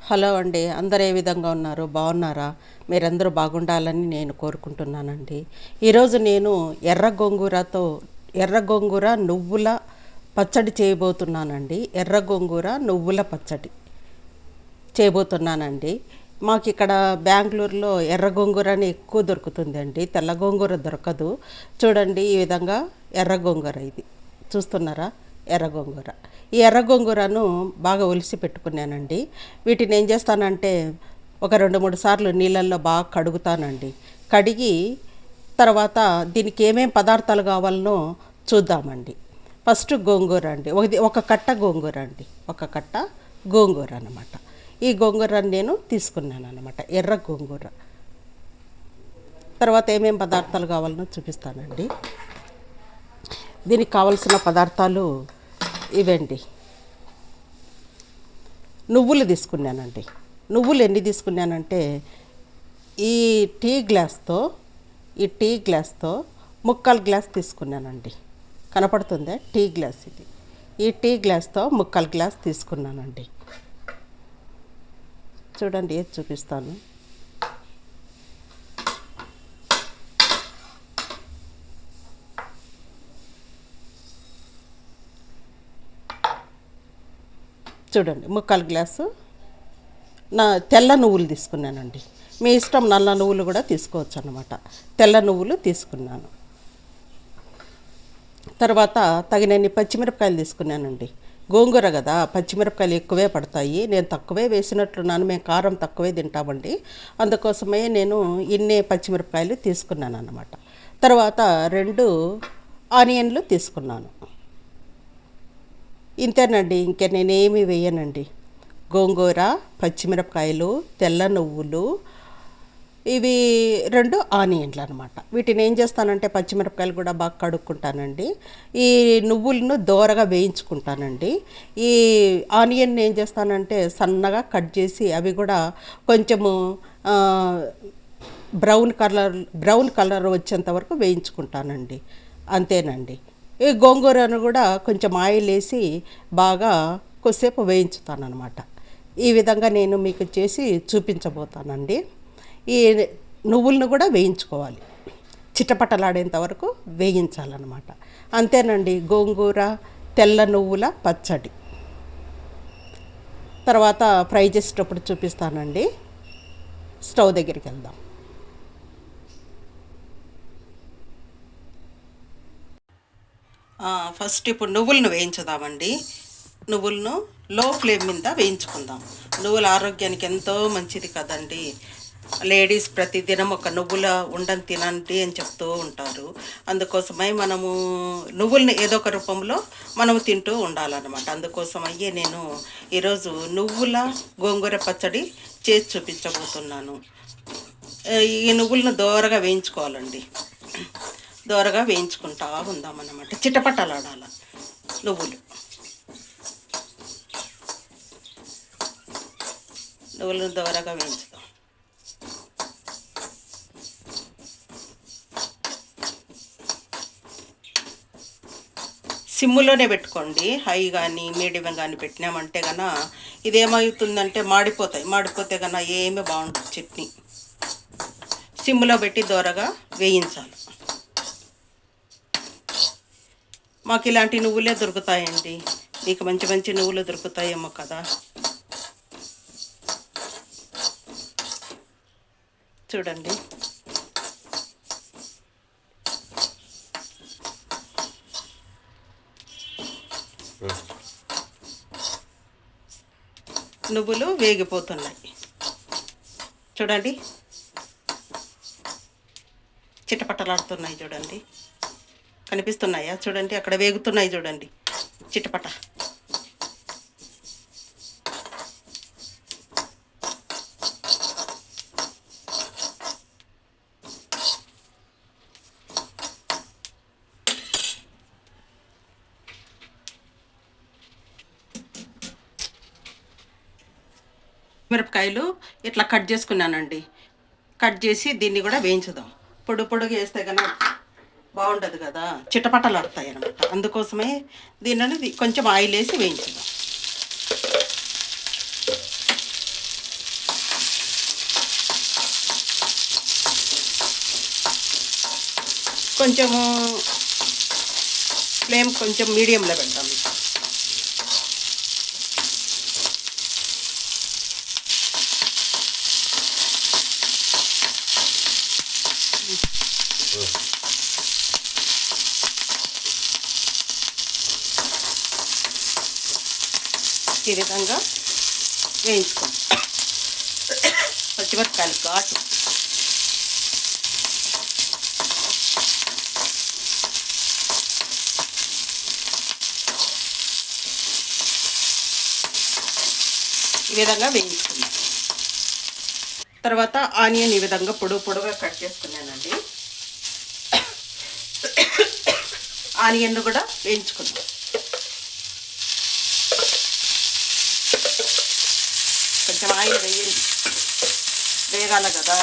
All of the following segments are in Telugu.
హలో అండి, అందరు ఏ విధంగా ఉన్నారు? బాగున్నారా? మీరందరూ బాగుండాలని నేను కోరుకుంటున్నానండి. ఈరోజు నేను ఎర్ర గోంగూర నువ్వుల పచ్చడి చేయబోతున్నానండి. ఎర్ర గోంగూర నువ్వుల పచ్చడి చేయబోతున్నానండి. మాకు ఇక్కడ బెంగళూరులో ఎర్ర గోంగూర అని ఎక్కువ దొరుకుతుందండి, తెల్ల గోంగూర దొరకదు. చూడండి, ఈ విధంగా ఎర్ర గోంగూర ఇది చూస్తున్నారా? ఎర్ర గోంగూర. ఈ ఎర్ర గోంగూరను బాగా ఒలిసి పెట్టుకున్నానండి. వీటిని ఏం చేస్తానంటే ఒక 2-3 సార్లు నీళ్ళల్లో బాగా కడుగుతానండి. కడిగి తర్వాత దీనికి ఏమేం పదార్థాలు కావాలనో చూద్దామండి. ఫస్ట్ గోంగూర అండి, ఒక కట్ట గోంగూర అండి, ఒక కట్ట గోంగూర అనమాట. ఈ గోంగూరని నేను తీసుకున్నాను అనమాట, ఎర్ర గోంగూర. తర్వాత ఏమేం పదార్థాలు కావాలనో చూపిస్తానండి. దీనికి కావలసిన పదార్థాలు ఇవండి. నువ్వులు తీసుకున్నానండి. నువ్వులు ఎన్ని తీసుకున్నానంటే ఈ టీ గ్లాస్తో ముక్కాలు గ్లాస్ తీసుకున్నానండి. కనపడుతుందా? టీ గ్లాస్ ఇది. ఈ టీ గ్లాస్తో ముక్కాలు గ్లాస్ తీసుకున్నానండి. చూడండి, ఏది చూపిస్తాను. చూడండి, ముక్కాలు గ్లాసు తెల్ల నువ్వులు తీసుకున్నానండి. మీ ఇష్టం, నల్ల నువ్వులు కూడా తీసుకోవచ్చు అన్నమాట. తెల్ల నువ్వులు తీసుకున్నాను. తర్వాత తగినన్ని పచ్చిమిరపకాయలు తీసుకున్నానండి. గోంగూర కదా, పచ్చిమిరపకాయలు ఎక్కువే పడతాయి. నేను తక్కువే వేసినట్లున్నాను, మేము కారం తక్కువే తింటామండి. అందుకోసమే నేను ఇన్నే పచ్చిమిరపకాయలు తీసుకున్నాను అన్నమాట. తర్వాత 2 ఆనియన్లు తీసుకున్నాను. ఇంతేనండి, ఇంక నేనేమి వేయనండి. గోంగూర, పచ్చిమిరపకాయలు, తెల్ల నువ్వులు, ఇవి 2 ఆనియన్లు అనమాట. వీటిని ఏం చేస్తానంటే పచ్చిమిరపకాయలు కూడా బాగా కడుక్కుంటానండి. ఈ నువ్వులను దోరగా వేయించుకుంటానండి. ఈ ఆనియన్ ఏం చేస్తానంటే సన్నగా కట్ చేసి అవి కూడా కొంచెము బ్రౌన్ కలర్ వచ్చేంత వరకు వేయించుకుంటానండి. అంతేనండి. ఈ గోంగూరను కూడా కొంచెం ఆయిల్ వేసి బాగా కొద్దిసేపు వేయించుతానమాట. ఈ విధంగా నేను మీకు చేసి చూపించబోతానండి. ఈ నువ్వులను కూడా వేయించుకోవాలి, చిటపటలాడేంత వరకు వేయించాలన్నమాట. అంతేనండి, గోంగూర తెల్ల నువ్వుల పచ్చడి. తర్వాత ఫ్రై చేసేటప్పుడు చూపిస్తానండి. స్టవ్ దగ్గరికి వెళ్దాం. ఫస్ట్ ఇప్పుడు నువ్వులను వేయించుదామండి. నువ్వులను లో ఫ్లేమ్ మీద వేయించుకుందాం. నువ్వుల ఆరోగ్యానికి ఎంతో మంచిది కదండి. లేడీస్ ప్రతిదినం ఒక నువ్వుల ఉండని తినండి అని చెప్తూ ఉంటారు. అందుకోసమై మనము నువ్వుల్ని ఏదో ఒక రూపంలో మనము తింటూ ఉండాలన్నమాట. అందుకోసమయ్యే నేను ఈరోజు నువ్వుల గోంగూర పచ్చడి చేసి చూపించబోతున్నాను. ఈ నువ్వులను దోరగా వేయించుకోవాలండి. దోరగా వేయించుకుంటా ఉందామన్నమాట. చిటపటలాడాల నువ్వులను దోరగా వేయించుదాం. సిమ్ములోనే పెట్టుకోండి. హై కానీ మీడియం కానీ పెట్టినామంటే కన్నా ఇదేమవుతుందంటే మాడిపోతే కన్నా ఏమీ బాగుంటుంది చట్నీ. సిమ్ములో పెట్టి దోరగా వేయించాలి. మాకు ఇలాంటి నువ్వులే దొరుకుతాయండి. మీకు మంచి మంచి నువ్వులు దొరుకుతాయేమో కదా. చూడండి, నువ్వులు వేగిపోతున్నాయి. చూడండి, చిటపటలాడుతున్నాయి. చూడండి, కనిపిస్తున్నాయా? చూడండి, అక్కడ వేగుతున్నాయి. చూడండి, చిటపట. మిరపకాయలు ఇట్లా కట్ చేసుకున్నానండి. కట్ చేసి దీన్ని కూడా వేయించుదాం. పొడుగు వేస్తే కన్నా బాగుండదు కదా, చిటపటలాడతాయి అనమాట. అందుకోసమే దీనిని కొంచెం ఆయిల్ వేసి వేయించుదాం. కొంచెము ఫ్లేమ్ కొంచెం మీడియంలో పెడతాం. ఈ విధంగా వేయించుకుంటాం. పచ్చిమిరపకాయలు ఘాటు ఈ విధంగా వేయించుకున్నాం. తర్వాత ఆనియన్ ఈ విధంగా పొడుగా కట్ చేసుకున్నానండి. ఆనియన్ కూడా వేయించుకున్నాం. కొంచెం ఆయిల్ వేగాల కదా.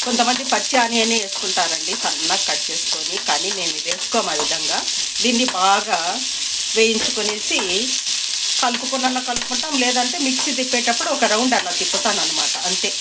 కొంతమంది పచ్చి ఆనియన్ వేసుకుంటారండి సన్నగా కట్ చేసుకొని, కానీ మేము వేసుకోము ఆ విధంగా. దీన్ని బాగా వేయించుకొనేసి కలుపుకుంటాం, లేదంటే మిక్సీ తిప్పేటప్పుడు ఒక రౌండ్ అలా తిప్పుతాను అనమాట, అంతే.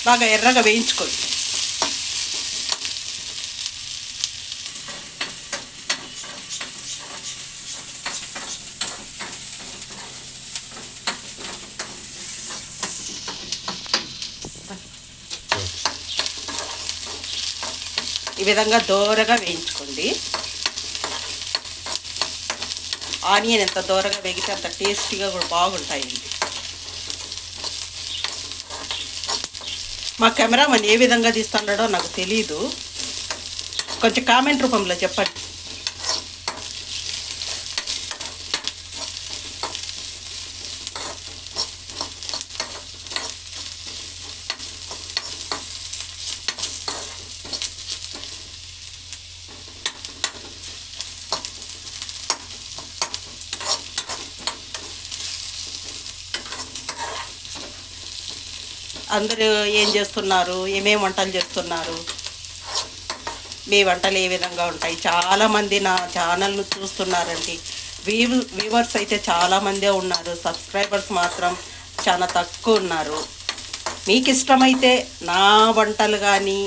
బాగా ఎర్రగా వేయించుకోండి. ఈ విధంగా దోరగా వేయించుకోండి. ఆనియన్ ఎంత దోరగా వేగితే అంత టేస్టీగా కూడా బాగుంటాయండి. మా కెమెరామన్ ఏ విధంగా తీస్తున్నాడో నాకు తెలీదు, కొంచెం కామెంట్ రూపంలో చెప్పండి. అందరూ ఏం చేస్తున్నారు, ఏమేమి వంటలు చేస్తున్నారు, మీ వంటలు ఏ విధంగా ఉంటాయి? చాలామంది నా ఛానల్ను చూస్తున్నారండి. వ్యూవర్స్ అయితే చాలామందే ఉన్నారు, సబ్స్క్రైబర్స్ మాత్రం చాలా తక్కువ ఉన్నారు. మీకు ఇష్టమైతే నా వంటలు కానీ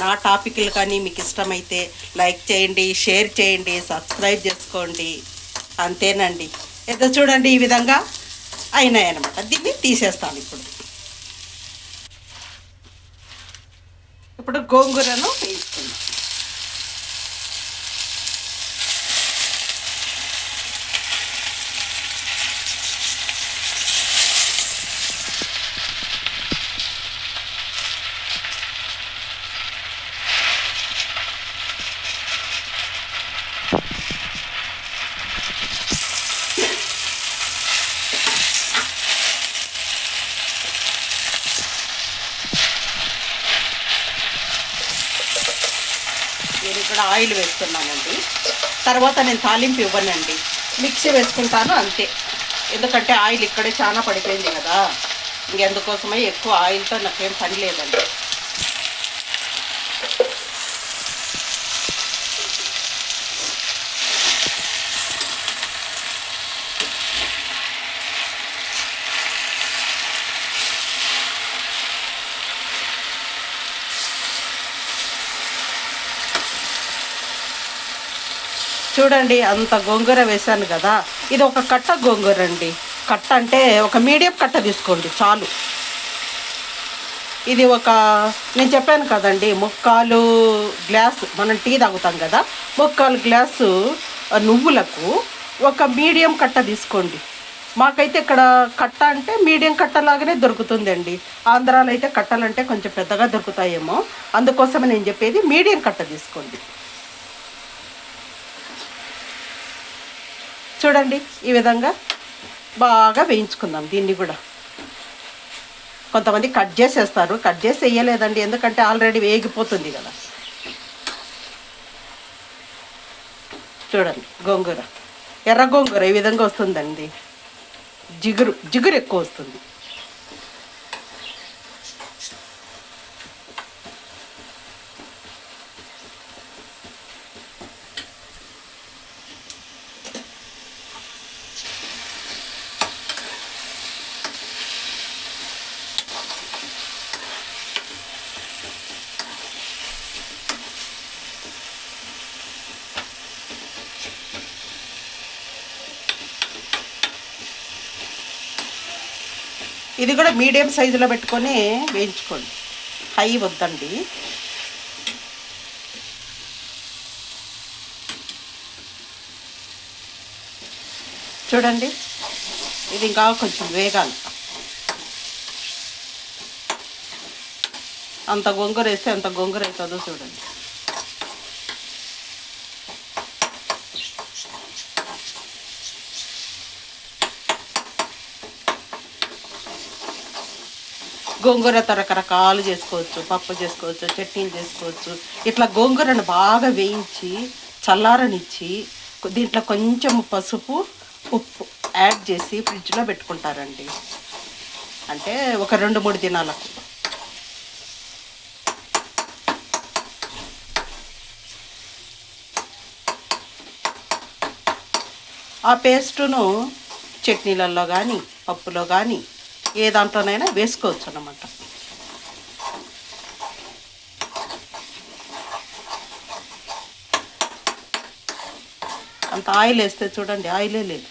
నా టాపిక్లు కానీ మీకు ఇష్టమైతే లైక్ చేయండి, షేర్ చేయండి, సబ్స్క్రైబ్ చేసుకోండి, అంతేనండి. ఏదో చూడండి ఈ విధంగా అయినాయి అన్నమాట. దీన్ని తీసేస్తాను ఇప్పుడు గోంగూరను వేసుకుందాం. నేను ఇక్కడ ఆయిల్ వేస్తున్నానండి. తర్వాత నేను తాలింపు ఇవ్వనండి, మిక్సీ వేసుకుంటాను అంతే. ఎందుకంటే ఆయిల్ ఇక్కడే చాలా పడిపోయింది కదా, ఇంకెందుకోసమై ఎక్కువ ఆయిల్తో నాకేం పని లేదండి. చూడండి అంత గోంగూర వేసాను కదా, ఇది ఒక కట్ట గోంగూర అండి. కట్ట అంటే ఒక మీడియం కట్ట తీసుకోండి చాలు. ఇది నేను చెప్పాను కదండి, 3/4 గ్లాసు మనం టీ తాగుతాం కదా, 3/4 గ్లాసు నువ్వులకు ఒక మీడియం కట్ట తీసుకోండి. మాకైతే ఇక్కడ కట్ట అంటే మీడియం కట్టలాగానే దొరుకుతుందండి. ఆంధ్రాలో అయితే కట్టలంటే కొంచెం పెద్దగా దొరుకుతాయేమో, అందుకోసమే నేను చెప్పేది మీడియం కట్ట తీసుకోండి. చూడండి ఈ విధంగా బాగా వేయించుకుందాం. దీన్ని కూడా కొంతమంది కట్ చేసేస్తారు, కట్ చేసి వేయలేదండి, ఎందుకంటే ఆల్రెడీ వేగిపోతుంది కదా. చూడండి గోంగూర, ఎర్ర గోంగూర ఈ విధంగా వస్తుందండి. జిగురు జిగురు ఎక్కువ వస్తుంది. ఇది కూడా మీడియం సైజులో పెట్టుకొని వేయించుకోండి, హై వద్దండి. చూడండి ఇది ఇంకా కొంచెం వేగాలి. అంత గోంగూర వేస్తే అంత గోంగూర అవుతుందో చూడండి. గోంగూరతో రకరకాలు చేసుకోవచ్చు, పప్పు చేసుకోవచ్చు, చట్నీలు చేసుకోవచ్చు. ఇట్లా గోంగూరను బాగా వేయించి చల్లారనిచ్చి దీంట్లో కొంచెం పసుపు, ఉప్పు యాడ్ చేసి ఫ్రిడ్జ్లో పెట్టుకుంటారండి. అంటే ఒక 2-3 దినాలకు. ఆ పేస్టును చట్నీలలో కానీ పప్పులో కానీ ఏ దాంట్లోనైనా వేసుకోవచ్చు అన్నమాట. అంత ఆయిల్ వేస్తే చూడండి ఆయిలే లేదు.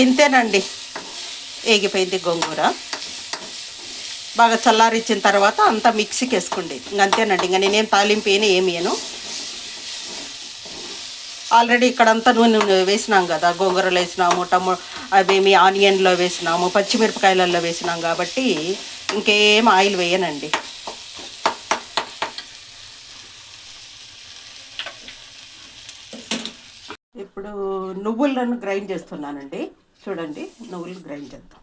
ఇంతేనండి, ఏగిపోయింది గోంగూర. బాగా చల్లారిచ్చిన తర్వాత అంతా మిక్సీకి వేసుకోండి. అంతేనండి, ఇంకా నేనేం తాలింపు ఏమి వేయను. ఆల్రెడీ ఇక్కడంతా నూనె వేసినాం కదా, గోంగూరలో వేసినాము, అవేమి ఆనియన్లో వేసినాము, పచ్చిమిరపకాయలలో వేసినాం కాబట్టి ఇంకేం ఆయిల్ వేయనండి. ఇప్పుడు నువ్వులను గ్రైండ్ చేస్తున్నానండి. చూడండి నువ్వులు గ్రైండ్ చేద్దాం.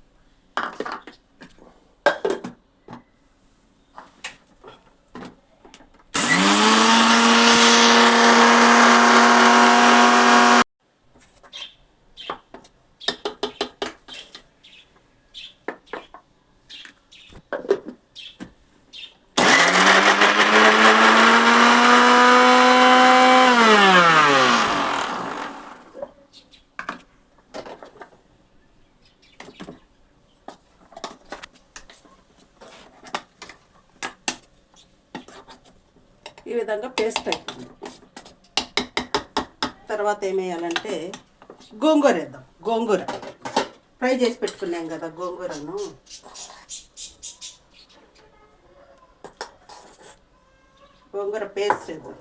ఈ విధంగా పేస్ట్ అయిపోయింది. తర్వాత ఏం వేయాలంటే గోంగూర వేద్దాం. గోంగూర ఫ్రై చేసి పెట్టుకున్నాం కదా గోంగూరను, గోంగూర పేస్ట్ వేద్దాం.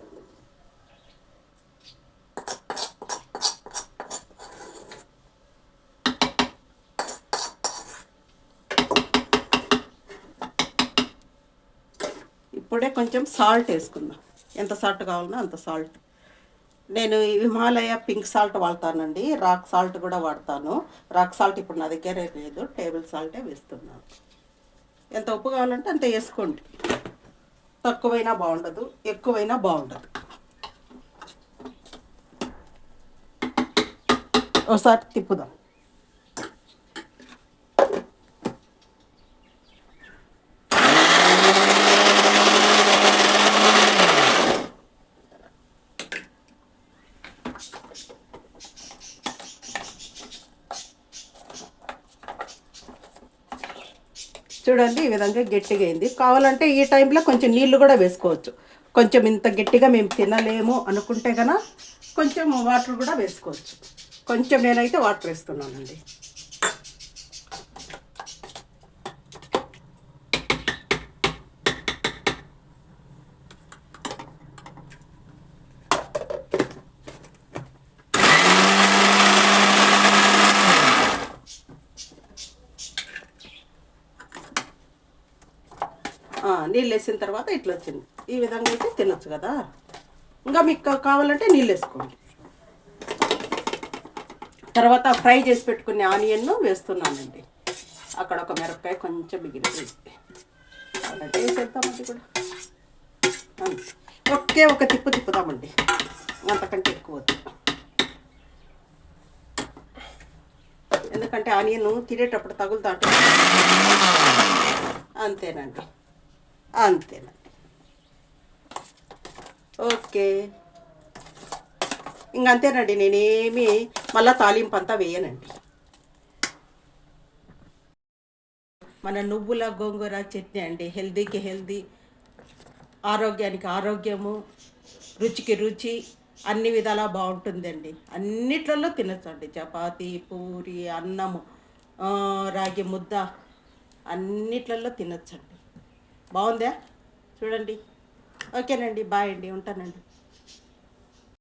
ఇప్పుడే కొంచెం సాల్ట్ వేసుకుందాం. ఎంత సాల్ట్ కావాలన్నా అంత సాల్ట్. నేను హిమాలయ పింక్ సాల్ట్ వాడతానండి, రాక్ సాల్ట్ కూడా వాడతాను. రాక్ సాల్ట్ ఇప్పుడు నా దగ్గర లేదు, టేబుల్ సాల్టే వేస్తున్నాను. ఎంత ఉప్పు కావాలంటే అంత వేసుకోండి, తక్కువైనా బాగుండదు, ఎక్కువైనా బాగుండదు. ఒకసారి తిప్పుదాం. చూడండి ఈ విధంగా గట్టిగా అయింది. కావాలంటే ఈ టైంలో కొంచెం నీళ్లు కూడా వేసుకోవచ్చు. కొంచెం ఇంత గట్టిగా మేము తినలేము అనుకుంటే కనుక కొంచెం వాటర్ కూడా వేసుకోవచ్చు. కొంచెం నేనైతే వాటర్ వేస్తున్నానండి. నీళ్ళు వేసిన తర్వాత ఇట్లా వచ్చింది. ఈ విధంగా అయితే తినొచ్చు కదా. ఇంకా మీకు కావాలంటే నీళ్ళు వేసుకోండి. తర్వాత ఫ్రై చేసి పెట్టుకునే ఆనియన్ను వేస్తున్నానండి. అక్కడ ఒక మిరపకాయ కొంచెం మిగిలింది, అలాంటి వేసేద్దామండి కూడా. ఒకే ఒక తిప్పుదామండి, అంతకంటే ఎక్కువ వద్దు. ఎందుకంటే ఆనియన్ తినేటప్పుడు తగులుతా. అంతేనండి, అంతేనండి. ఓకే, ఇంకంతేనండి. నేనేమి మళ్ళీ తాలింపు అంతా వేయనండి. మన నువ్వుల గోంగూర చట్నీ అండి. హెల్దీకి హెల్దీ, ఆరోగ్యానికి ఆరోగ్యము, రుచికి రుచి, అన్ని విధాలా బాగుంటుందండి. అన్నిట్లలో తినచ్చండి. చపాతీ, పూరి, అన్నము, రాగి ముద్ద, అన్నిట్లలో తినచ్చండి. బాగుందా? చూడండి. ఓకేనండి, బాయ్ అండి, ఉంటానండి.